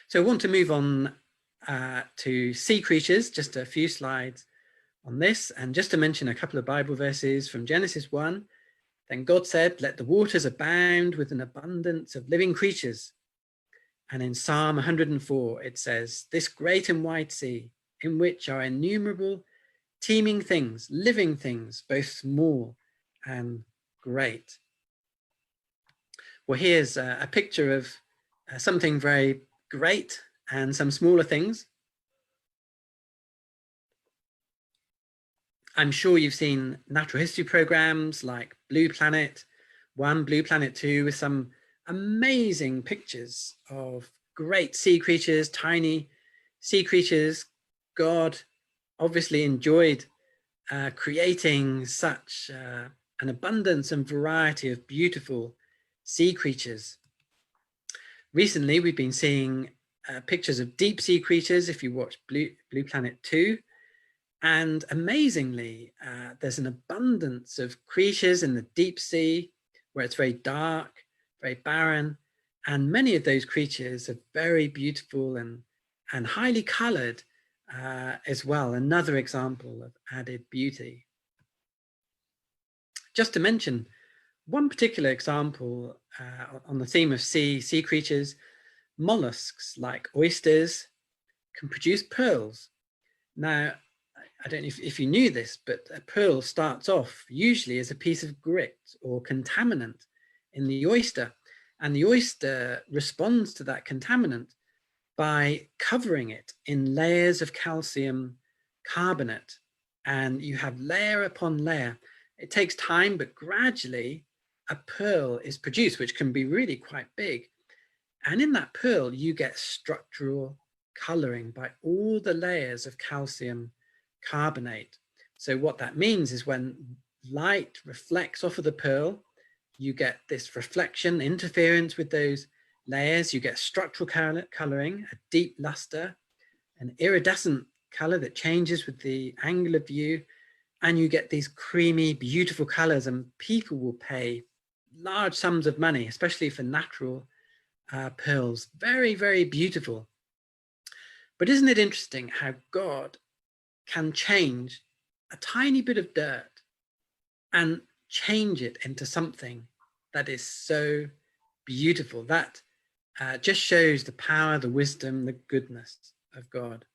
So I want to move on to sea creatures, just a few slides on this, and just to mention a couple of Bible verses from Genesis 1. Then God said, "Let the waters abound with an abundance of living creatures." And in Psalm 104, it says, "This great and wide sea, in which are innumerable teeming things, living things, both small and great." Well, here's a picture of something very great and some smaller things. I'm sure you've seen natural history programs like Blue Planet 1, Blue Planet 2, with some amazing pictures of great sea creatures, tiny sea creatures. God obviously enjoyed creating such an abundance and variety of beautiful sea creatures. Recently, we've been seeing pictures of deep sea creatures if you watch Blue Planet 2. And amazingly, there's an abundance of creatures in the deep sea where it's very dark, very barren. And many of those creatures are very beautiful and highly colored as well. Another example of added beauty. Just to mention one particular example on the theme of sea creatures, mollusks like oysters can produce pearls. Now, I don't know if you knew this, but a pearl starts off usually as a piece of grit or contaminant in the oyster. And the oyster responds to that contaminant by covering it in layers of calcium carbonate. And you have layer upon layer. It takes time, but gradually a pearl is produced, which can be really quite big. And in that pearl, you get structural coloring by all the layers of calcium carbonate. So what that means is when light reflects off of the pearl, you get this reflection, interference with those layers, you get structural coloring, a deep luster, an iridescent color that changes with the angle of view, and you get these creamy, beautiful colors, and people will pay large sums of money, especially for natural pearls. Very, very beautiful. But isn't it interesting how God can change a tiny bit of dirt and change it into something that is so beautiful? That just shows the power, the wisdom, the goodness of God.